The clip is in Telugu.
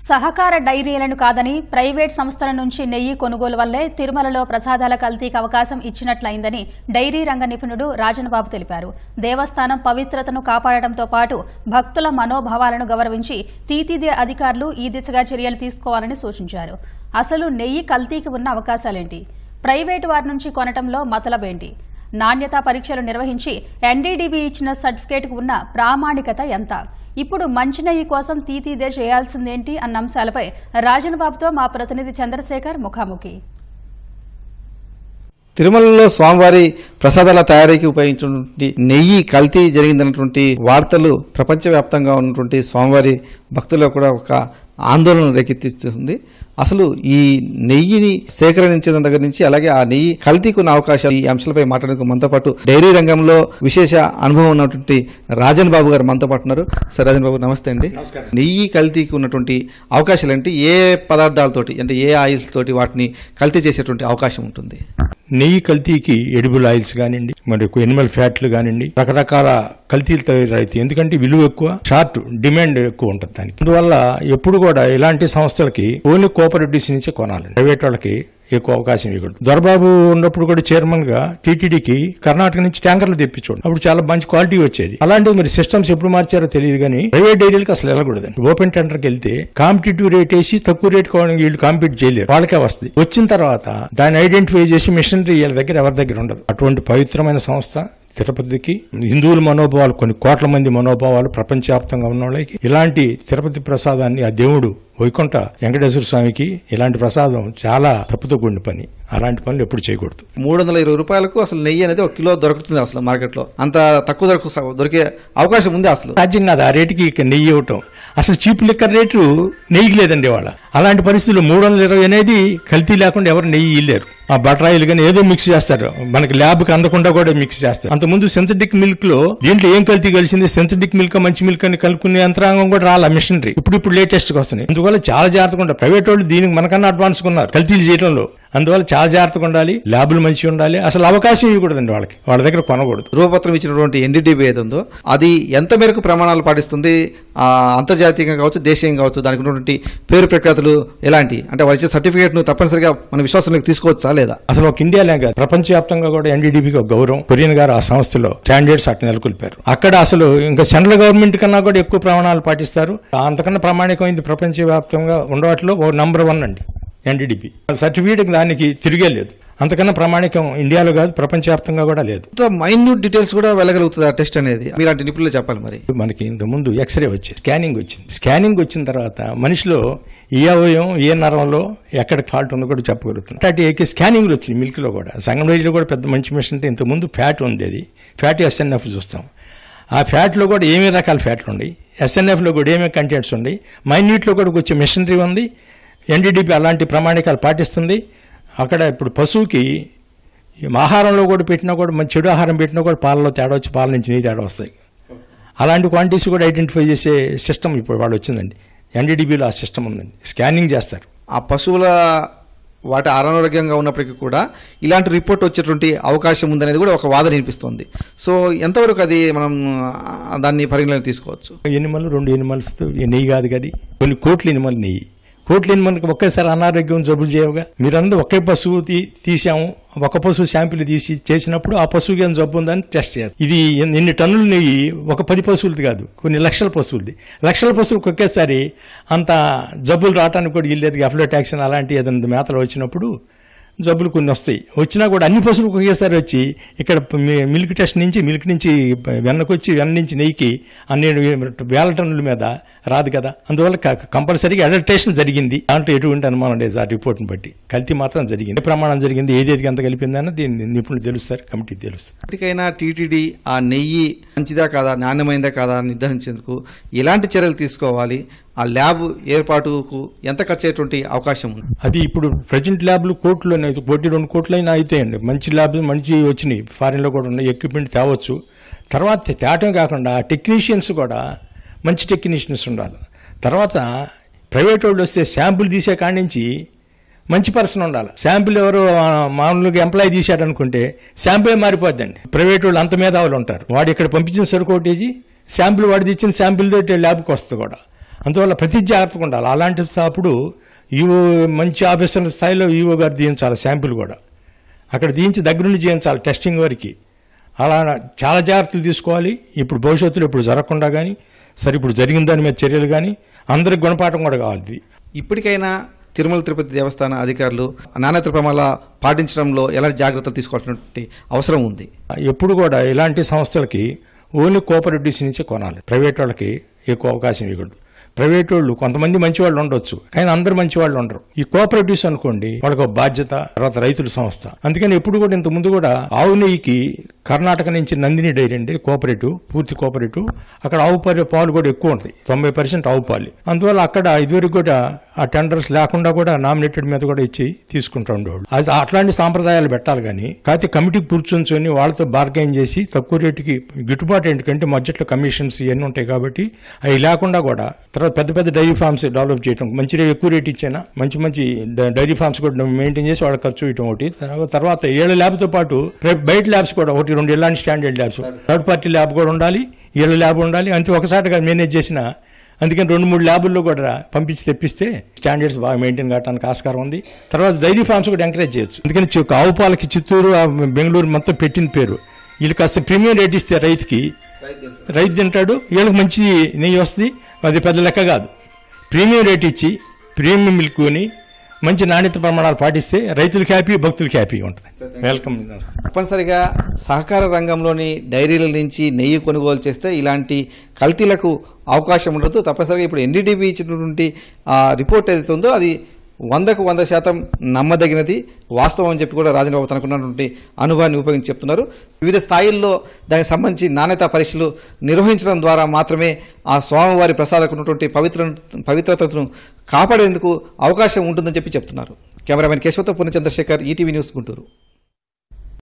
సహకార డైరీలను కాదని ప్రైవేట్ సంస్థల నుంచి నెయ్యి కొనుగోలు వల్లే తిరుమలలో ప్రసాదాల కల్తీకి అవకాశం ఇచ్చినట్లయిందని డైరీ రంగ నిపుణుడు రాజనబాబు తెలిపారు. దేవస్థానం పవిత్రతను కాపాడడంతో పాటు భక్తుల మనోభావాలను గౌరవించి తీతిదే అధికారులు ఈ దిశగా చర్యలు తీసుకోవాలని సూచించారు. అసలు నెయ్యి కల్తీకి ఉన్న అవకాశాలేంటి? ప్రైవేటు వారి నుంచి కొనటంలో మతలబేంటి? నాణ్యతా పరీక్షలు నిర్వహించి ఎన్డీడీబీ ఇచ్చిన సర్టిఫికేట్కు ఉన్న ప్రామాణికత ఎంత? ఇప్పుడు మంచి నెయ్యి కోసం తీతీదే చేయాల్సిందేంటి అన్న అంశాలపై రాజనబాబుతో మా ప్రతినిధి చంద్రశేఖర్ ముఖాముఖి. తిరుమలలో స్వామివారి ప్రసాదాల తయారీకి ఉపయోగించినటువంటి నెయ్యి కల్తీ జరిగిందన్నటువంటి వార్తలు ప్రపంచవ్యాప్తంగా ఉన్నటువంటి స్వామివారి భక్తుల్లో కూడా ఒక ఆందోళన రేకెత్తిస్తుంది. అసలు ఈ నెయ్యిని సేకరించిన దగ్గర నుంచి అలాగే ఆ నెయ్యి కల్తీకి ఉన్న అవకాశాలు, ఈ అంశాలపై మాట్లాడేందుకు మనతో పాటు డైరీ రంగంలో విశేష అనుభవం ఉన్నటువంటి రాజన్ బాబు గారు మనతో పాటు ఉన్నారు. సార్ రాజన్ బాబు నమస్తే అండి. నెయ్యి కల్తీకి ఉన్నటువంటి అవకాశాలు ఏంటి? ఏ పదార్థాలతోటి అంటే ఏ ఆయిల్స్ తోటి వాటిని కల్తీ చేసేటువంటి అవకాశం ఉంటుంది? నెయ్యి కల్తీకి ఎడిబుల్ ఆయిల్స్ కానివ్వండి, మరి ఎనిమల్ ఫ్యాట్లు కానివ్వండి, రకరకాల కల్తీలు తయారైతాయి. ఎందుకంటే విలువ ఎక్కువ, షార్ట్ డిమాండ్ ఎక్కువ ఉంటుంది దానికి. అందువల్ల ఎప్పుడు కూడా ఇలాంటి సంస్థలకి ఓన్లీ కోఆపరేటివ్స్ నుంచే కొనాలి, ప్రైవేట్ వాళ్ళకి ఎక్కువ అవకాశం ఇవ్వకూడదు. దొరబాబు ఉన్నప్పుడు కూడా చైర్మన్ గా టీటీడీకి కర్ణాటక నుంచి ట్యాంకర్లు తెప్పించాడు. అప్పుడు చాలా మంచి క్వాలిటీ వచ్చేది. అలాంటివి మరి సిస్టమ్స్ ఎప్పుడు మార్చారో తెలియదు కానీ ప్రైవేట్ డైరీలకు అసలు వెళ్ళకూడదండి. ఓపెన్ టెండర్కి వెళ్తే కాంపిటేటివ్ రేట్ వేసి తక్కువ రేట్ వీళ్ళు కాంపిట్ చేయలేరు, వాళ్ళకే వస్తుంది. వచ్చిన తర్వాత దాన్ని ఐడెంటిఫై చేసి మిషనరీ వీళ్ళ దగ్గర ఎవరి దగ్గర ఉండదు. అటువంటి పవిత్రమైన సంస్థ తిరుపతికి హిందువుల మనోభావాలు, కొన్ని కోట్ల మంది మనోభావాలు ప్రపంచవ్యాప్తంగా ఉన్న వాళ్ళకి ఇలాంటి తిరుపతి ప్రసాదాన్ని ఆ దేవుడు వైకుంఠ వెంకటేశ్వర స్వామికి ఇలాంటి ప్రసాదం చాలా తప్పుతో కూడిన పని. అలాంటి పనులు ఎప్పుడు చేయకూడదు. 320 రూపాయలకు అసలు నెయ్యి అనేది 1 కిలో దొరుకుతుంది. అసలు మార్కెట్ లో అంత తక్కువ దొరికే అవకాశం ఉంది. అసలు సాధ్యం కాదు ఆ రేటుకి నెయ్యి ఇవ్వటం. అసలు చీప్ లిక్కర్ రేటు నెయ్యికి లేదండి వాళ్ళ. అలాంటి పరిస్థితుల్లో 320 అనేది కల్తీ లేకుండా ఎవరు నెయ్యి ఇల్లేరు. ఆ బటర్ ఆయిల్ కానీ ఏదో మిక్స్ చేస్తారు, మనకి ల్యాబ్ కి అందకుండా కూడా మిక్స్ చేస్తారు. అంతకుముందు సింథటిక్ మిల్క్ లో దీంట్లో ఏం కల్తీ కలిసింది, సింథటిక్ మిల్క్ మంచి మిల్క్ అని కలుపుకునే యంత్రాంగం కూడా రాలా మిషనరీ. ఇప్పుడు లేటెస్ట్ గా వస్తున్నాయి. అందువల్ల చాలా జాగ్రత్తగా ఉంటారు. ప్రైవేట్ వాళ్ళు దీనికి మనకన్నా అడ్వాన్స్ ఉన్నారు కల్తీలు చేయడంలో. అందువల్ల చాలా జాగ్రత్తగా ఉండాలి, ల్యాబులు మంచిగా ఉండాలి. అసలు అవకాశం ఇవ్వకూడదండి వాళ్ళకి, వాళ్ళ దగ్గర కొనకూడదు. రూపపత్రం ఇచ్చినటువంటి ఎన్డీడీబీ ఏది ఉందో అది ఎంత మేరకు ప్రమాణాలు పాటిస్తుంది? అంతర్జాతీయంగా కావచ్చు, దేశీయంగా కావచ్చు, దానికి ఉన్నటువంటి పేరు ప్రఖ్యాతులు ఎలాంటి? అంటే వచ్చే సర్టిఫికేట్ ను తప్పనిసరిగా మన విశ్వాసంలోకి తీసుకోవచ్చా లేదా? అసలు ఒక ఇండియాలో కాదు, ప్రపంచవ్యాప్తంగా కూడా ఎన్డీడీబీకి ఒక గౌరవం. కొరియన్ గారు ఆ సంస్థలో స్టాండర్డ్స్ అట్లా నెలకొల్పారు. అక్కడ అసలు ఇంకా సెంట్రల్ గవర్నమెంట్ కన్నా కూడా ఎక్కువ ప్రమాణాలు పాటిస్తారు. అంతకన్నా ప్రామాణికమైంది ప్రపంచవ్యాప్తంగా ఉండవాటిలో నంబర్ 1 అండి ఎన్డీడీబీ. సర్టిఫికేట్ దానికి తిరిగే లేదు. అంతకన్నా ప్రామాణికం ఇండియాలో కాదు, ప్రపంచవ్యాప్తంగా కూడా లేదు. మైన్యూట్ డీటెయిల్స్ కూడా వెళ్ళగలుగుతుంది ఆ టెస్ట్ అనేది. మీలాంటి నిపుణులు చెప్పాలి. మరి మనకి ఇంతకుముందు ఎక్స్రే వచ్చింది, స్కానింగ్ వచ్చింది. స్కానింగ్ వచ్చిన తర్వాత మనిషిలో ఏ అవయవం ఏ నరంలో ఎక్కడ ఫాల్ట్ ఉందో కూడా చెప్పగలుగుతుంది. అటు స్కానింగ్లు వచ్చింది. మిల్క్ లో కూడా, సంగం డైరీలో కూడా పెద్ద మంచి మిషన్. అంటే ఇంతకుముందు ఫ్యాట్ ఉంది, అది ఫ్యాటీ ఎస్ఎన్ఎఫ్ చూస్తాం. ఆ ఫ్యాట్లో కూడా ఏమేమి రకాల ఫ్యాట్లు ఉన్నాయి, ఎస్ఎన్ఎఫ్లో కూడా ఏమేమి కంటెంట్స్ ఉన్నాయి, మైన్యూట్లో కూడా వచ్చే మిషనరీ ఉంది. ఎన్డీడీపీ అలాంటి ప్రామాణికాలు పాటిస్తుంది. అక్కడ ఇప్పుడు పశువుకి ఆహారంలో కూడా పెట్టినా కూడా, మంచి చెడు ఆహారం పెట్టినా కూడా పాలలో తేడా వచ్చి పాల నుంచి నెయ్యి తేడా వస్తాయి. అలాంటి క్వాంటిటీస్ కూడా ఐడెంటిఫై చేసే సిస్టమ్ ఇప్పుడు వాళ్ళు వచ్చిందండి. ఎన్డీడీబీలో ఆ సిస్టమ్ ఉందండి, స్కానింగ్ చేస్తారు. ఆ పశువుల వాటి అనారోగ్యంగా ఉన్నప్పటికీ కూడా ఇలాంటి రిపోర్ట్ వచ్చేటువంటి అవకాశం ఉందనేది కూడా ఒక వాదన వినిపిస్తోంది. సో ఎంతవరకు అది మనం దాన్ని పరిగణలోకి తీసుకోవచ్చు? ఎనిమల్ 2 ఎనిమల్స్ నెయ్యి కాదు కానీ కొన్ని కోట్ల ఎనిమల్ నెయ్యి. కోట్ల ఎనిమల్కి ఒకేసారి అనారోగ్యం జబ్బులు చేయవుగా. మీరందరూ ఒకే పశువు తీసాము, ఒక పశువు శాంపిల్ తీసి చేసినప్పుడు ఆ పశువుకి ఏం జబ్బు ఉందని టెస్ట్ చేయాలి. ఇది ఎన్ని టన్నులు నెయ్యి ఒక 10 పశువులది కాదు, కొన్ని లక్షల పశువులది. లక్షల పశువులకు ఒకేసారి అంత జబ్బులు రావడానికి కూడా ఇల్లేదు. అఫ్లోటాక్సిన్ అలాంటి ఏదైనా మేతలు వచ్చినప్పుడు జబ్బులు కొన్ని వస్తాయి. వచ్చినా కూడా అన్ని పశువులకు ఒకేసారి వచ్చి ఇక్కడ మిల్క్ టెస్ట్ నుంచి, మిల్క్ నుంచి వెన్నకు వచ్చి, వెన్న నుంచి నెయ్యికి అన్ని వేల టన్నుల మీద రాదు కదా. అందువల్ల కంపల్సరీగా అడల్టేషన్ జరిగింది. దాంట్లో ఎటువంటి అనుమానం లేదు. ఆ రిపోర్ట్ని బట్టి కల్తీ మాత్రం జరిగింది. ప్రమాణం జరిగింది, ఏదేది ఎంత కలిపిందని దీన్ని నిపుణులు తెలుస్తారు, కమిటీ తెలుస్తుంది. ఇప్పటికైనా టీటీడీ ఆ నెయ్యి మంచిదా కాదా, నాణ్యమైందా కాదా నిర్ధారించేందుకు ఎలాంటి చర్యలు తీసుకోవాలి? ఆ ల్యాబ్ ఏర్పాటుకు ఎంత ఖర్చు అయ్యేటువంటి అవకాశం ఉంది? అది ఇప్పుడు ప్రజెంట్ ల్యాబ్లు కోట్లోనే, 1-2 కోట్లైనా అయితాయండి. మంచి ల్యాబ్లు మంచి వచ్చినాయి, ఫారిన్లో కూడా ఉన్నాయి, ఎక్విప్మెంట్ తేవచ్చు. తర్వాత తేటం కాకుండా టెక్నీషియన్స్ కూడా మంచి టెక్నీషియన్స్ ఉండాలి. తర్వాత ప్రైవేట్ వాళ్ళు వస్తే శాంపుల్ తీసే కాడి నుంచి మంచి పర్సన్ ఉండాలి. శాంపుల్ ఎవరు మామూలుగా ఎంప్లాయీ తీసాడు అనుకుంటే శాంపులే మారిపోద్దండి. ప్రైవేట్ వాళ్ళు అంత మేధావులు ఉంటారు. వాడు ఇక్కడ పంపించిన సరుకు ఒకటి శాంపుల్ వాడిది ఇచ్చిన శాంపుల్ ల్యాబ్కి వస్తుంది కూడా. అందువల్ల ప్రతి జాగ్రత్తగా ఉండాలి. అలాంటి అప్పుడు ఈవో మంచి ఆఫీసర్ల స్థాయిలో ఈవో గారు తీయించాలి శాంపిల్ కూడా, అక్కడ తీయించి దగ్గరుండి చేయించాలి టెస్టింగ్ వరకు. అలా చాలా జాగ్రత్తలు తీసుకోవాలి. ఇప్పుడు భవిష్యత్తులో ఇప్పుడు జరగకుండా కానీ సరే ఇప్పుడు జరిగిన దాని మీద చర్యలు కానీ అందరికి గుణపాఠం కూడా కావాలి. ఇప్పటికైనా తిరుమల తిరుపతి దేవస్థాన అధికారులు నాణ్యత ప్రమాణాలు పాటించడంలో ఎలాంటి జాగ్రత్తలు తీసుకోవాల్సినటువంటి అవసరం ఉంది? ఎప్పుడు కూడా ఇలాంటి సంస్థలకి ఓన్లీ కోఆపరేటివ్స్ నుంచే కొనాలి. ప్రైవేట్ వాళ్ళకి ఎక్కువ అవకాశం ఇవ్వకూడదు. ప్రైవేట్ వాళ్ళు కొంతమంది మంచి వాళ్ళు ఉండొచ్చు, కానీ అందరు మంచి వాళ్ళు ఉండరు. ఈ కోఆపరేటివ్స్ అనుకోండి వాళ్ళకి ఒక బాధ్యత, తర్వాత రైతుల సంస్థ. అందుకని ఎప్పుడు కూడా ఇంత ముందు కూడా ఆవు నెయ్యికి కర్ణాటక నుంచి నందిని డైరీ అండి కోఆపరేటివ్, పూర్తి కోఆపరేటివ్. అక్కడ ఆవు పాలు కూడా ఎక్కువ ఉంటుంది, 90% ఆవు పాలు. అందువల్ల అక్కడ ఇదివరకు కూడా ఆ టెండర్స్ లేకుండా కూడా నామినేటెడ్ మీద కూడా ఇచ్చి తీసుకుంటూ ఉండేవాళ్ళు. అది అట్లాంటి సాంప్రదాయాలు పెట్టాలి. కానీ కాకపోతే కమిటీ కూర్చొని వాళ్ళతో బార్గైన్ చేసి తక్కువ రేటుకి గిట్టుబాటు ఏంటంటే మధ్యలో కమిషన్స్ ఇవన్నీ ఉంటాయి కాబట్టి అవి లేకుండా కూడా తర్వాత పెద్ద పెద్ద డైరీ ఫార్మ్స్ డెవలప్ చేయడం, మంచి ఎక్కువ రేట్ ఇచ్చేనా మంచి మంచి డైరీ ఫార్మ్స్ కూడా మెయింటైన్ చేసి వాళ్ళ ఖర్చు ఇవ్వడం ఒకటి. తర్వాత 7 ల్యాబ్తో పాటు బయట ల్యాబ్స్ కూడా 1-2 ఇలాంటి standard labs, third party lab కూడా ఉండాలి, 7 ల్యాబ్ ఉండాలి. అంతే ఒకసారిగా మేనేజ్ చేసిన, అందుకని 2-3 ల్యాబుల్లో కూడా పంపించి తెప్పిస్తే స్టాండర్డ్స్ బాగా మెయింటైన్ కావడానికి ఆస్కారం ఉంది. తర్వాత డైరీ ఫార్మ్స్ కూడా ఎంకరేజ్ చేయొచ్చు. అందుకని ఆవు పాలకి చిత్తూరు బెంగళూరు మొత్తం పెట్టిన పేరు. వీళ్ళు కాస్త ప్రీమియం రేట్ ఇస్తే రైతు తింటాడు, వీళ్ళకి మంచి నెయ్యి వస్తుంది. అది పెద్ద లెక్క కాదు. ప్రీమియం రేట్ ఇచ్చి ప్రీమియం మిల్క్ కొని మంచి నాణ్యత ప్రమాణాలు పాటిస్తే రైతులకు హ్యాపీ, భక్తులకు హ్యాపీ ఉంటుంది. వెల్కమ్. తప్పనిసరిగా సహకార రంగంలోని డైరీల నుంచి నెయ్యి కొనుగోలు చేస్తే ఇలాంటి కల్తీలకు అవకాశం ఉండదు. తప్పనిసరిగా ఇప్పుడు ఎన్డీటీవీ ఇచ్చినటువంటి రిపోర్ట్ ఏదైతే ఉందో అది 100% నమ్మదగినది, వాస్తవం అని చెప్పి కూడా రాజనబాబు తనకున్నటువంటి అనుభవాన్ని ఉపయోగించి చెప్తున్నారు. వివిధ స్థాయిల్లో దానికి సంబంధించి నాణ్యతా పరీక్షలు నిర్వహించడం ద్వారా మాత్రమే ఆ స్వామివారి ప్రసాదకు ఉన్నటువంటి పవిత్రతను కాపాడేందుకు అవకాశం ఉంటుందని చెప్పి చెప్తున్నారు. కెమెరామెన్ కేశవతో పూర్ణ చంద్రశేఖర్, ఈటీవీ న్యూస్, గుంటూరు.